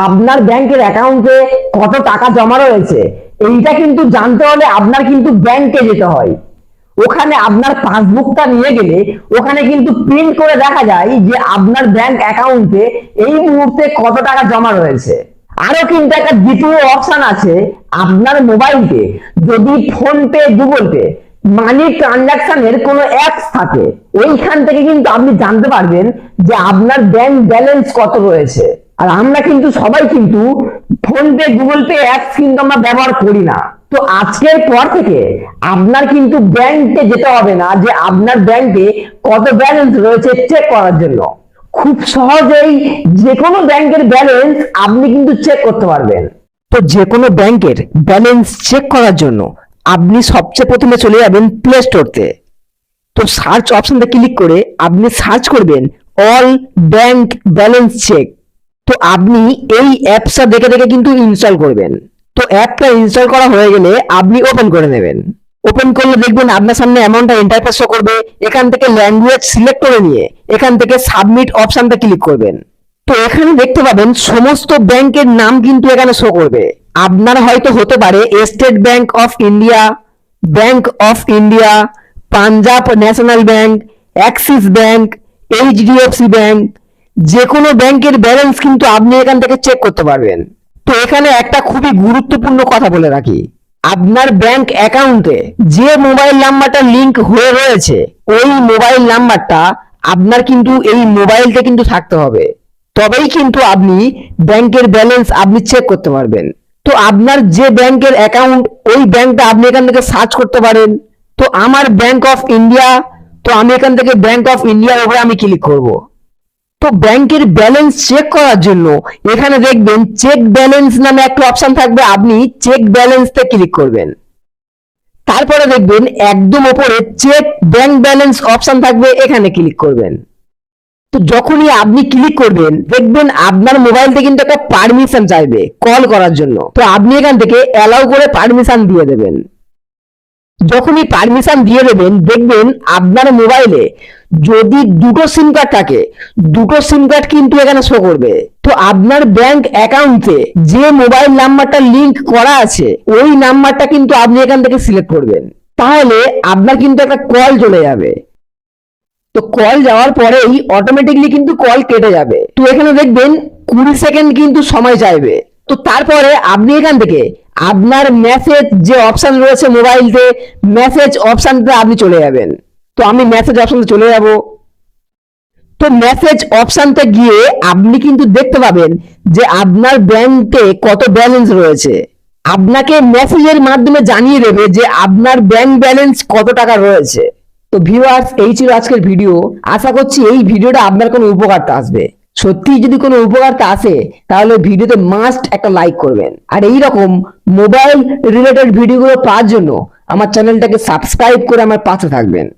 আপনার ব্যাংকের অ্যাকাউন্টে কত টাকা জমা রয়েছে এইটা কিন্তু জানতে হলে আপনার কিন্তু ব্যাংকে যেতে হয়। ওখানে আপনার পাসবুকটা নিয়ে গেলে ওখানে কিন্তু প্রিন্ট করে দেখা যায় যে আপনার ব্যাংক অ্যাকাউন্টে এই মুহূর্তে কত টাকা জমা রয়েছে। আরো কিন্তু একটা দ্বিতীয় অপশন আছে, আপনার মোবাইলকে যদি ফোন পে, গুগল পে, মানি ট্রানজাকশনের কোনো অ্যাপস থাকে, ওইখান থেকে কিন্তু আপনি জানতে পারবেন যে আপনার ব্যাংক ব্যালেন্স কত রয়েছে। আর আমরা কিন্তু সবাই কিন্তু phone pay, Google pay apps কিন্তু আমরা ব্যবহার করি না। তো আজকের পর থেকে আপনার কিন্তু ব্যাংকে যেতে হবে না যে আপনার ব্যাংকে কত ব্যালেন্স রয়েছে চেক করার জন্য। খুব সহজেই যে কোনো ব্যাংকের ব্যালেন্স আপনি কিন্তু চেক করতে পারবেন। তো যে কোনো ব্যাংকের ব্যালেন্স চেক করার জন্য আপনি সবচেয়ে প্রথমে চলে যাবেন প্লে স্টোরতে। তো সার্চ অপশনটা ক্লিক করে আপনি সার্চ করবেন অল ব্যাংক ব্যালেন্স চেক। তো আপনি এই অ্যাপসটা দেখে দেখে কিন্তু ইনস্টল করবেন। তো অ্যাপটা ইনস্টল করা হয়ে গেলে আপনি ওপেন করে নেবেন। ওপেন করলে দেখবেন আপনার সামনে অ্যামাউন্টটা ইন্টারফেস শো করবে। এখান থেকে ল্যাঙ্গুয়েজ সিলেক্ট করে নিয়ে এখান থেকে সাবমিট অপশনটা ক্লিক করবেন। তো এখানে দেখতে পাবেন সমস্ত ব্যাংকের নাম কিন্তু এখানে শো করবে। আপনার হয়তো হতে পারে state bank of India, bank of India, Punjab national bank, Axis bank, HDFC bank. যে কোনো ব্যাংকের ব্যালেন্স কিন্তু আপনি এখান থেকে চেক করতে পারবেন। তো এখানে একটা খুবই গুরুত্বপূর্ণ কথা বলে রাখি, আপনার ব্যাংক অ্যাকাউন্টে যে মোবাইল নাম্বারটা লিংক হয়ে রয়েছে ওই মোবাইল নাম্বারটা আপনার কিন্তু এই মোবাইলটা কিন্তু থাকতে হবে, তবেই কিন্তু আপনি ব্যাংকের ব্যালেন্স আপনি চেক করতে পারবেন। তো আপনার যে ব্যাংকের অ্যাকাউন্ট ওই ব্যাংকটা আপনি এখান থেকে সার্চ করতে পারেন। তো আমার ব্যাংক অফ ইন্ডিয়া, তো আমি এখান থেকে ব্যাংক অফ ইন্ডিয়ার উপরে আমি ক্লিক করব। তো ব্যাংকের ব্যালেন্স চেক করার জন্য এখানে দেখবেন চেক ব্যালেন্স নামে একটা অপশন থাকবে, আপনি চেক ব্যালেন্সতে ক্লিক করবেন। তারপরে দেখবেন একদম উপরে চেক ব্যাংক ব্যালেন্স অপশন থাকবে, এখানে ক্লিক করবেন। তো যখনই আপনি ক্লিক করবেন দেখবেন আপনার মোবাইলতে কিন্তু একটা পারমিশন চাইবে কল করার জন্য। তো আপনি এখান থেকে অ্যালাউ করে পারমিশন দিয়ে দেবেন। যখনই পারমিশন দিয়ে দেবেন দেখবেন আপনার মোবাইলে যদি দুটো সিম কার্ড থাকে, দুটো সিম কার্ড কিন্তু এখানে শো করবে। তো আপনার ব্যাংক অ্যাকাউন্টে যে মোবাইল নাম্বারটা লিংক করা আছে ওই নাম্বারটা কিন্তু আপনি এখান থেকে সিলেক্ট করবেন, তাহলে আপনার কিন্তু একটা কল চলে যাবে। তো কল যাওয়ার পরেই অটোমেটিকলি কিন্তু কল কেটে যাবে। তো এখানে দেখবেন 20 সেকেন্ড কিন্তু সময় চাইবে। তো তারপরে আপনি এখান থেকে আপনার মেসেজ যে অপশন রয়েছে মোবাইলতে, মেসেজ অপশনটা আপনি চলে যাবেন। তো আমি মেসেজ অপশনে চলে যাব। তো মেসেজ অপশনতে গিয়ে আপনি কিন্তু দেখতে পাবেন যে আপনার ব্যাংকে কত ব্যালেন্স রয়েছে। আপনাকে মেসেজের মাধ্যমে জানিয়ে দেবে যে আপনার ব্যাংক ব্যালেন্স কত টাকা রয়েছে। তো ভিউয়ার্স, এই ছিল আজকের ভিডিও। আশা করছি এই ভিডিওটা আপনার কোনো উপকারটা আসবে। সত্যি যদি কোনো উপকারটা আসে তাহলে ভিডিওতে মাস্ট একটা লাইক করবেন। আর এই রকম মোবাইল রিলেটেড ভিডিওগুলো পাওয়ার জন্য আমার চ্যানেলটাকে সাবস্ক্রাইব করে আমার পাশে থাকবেন।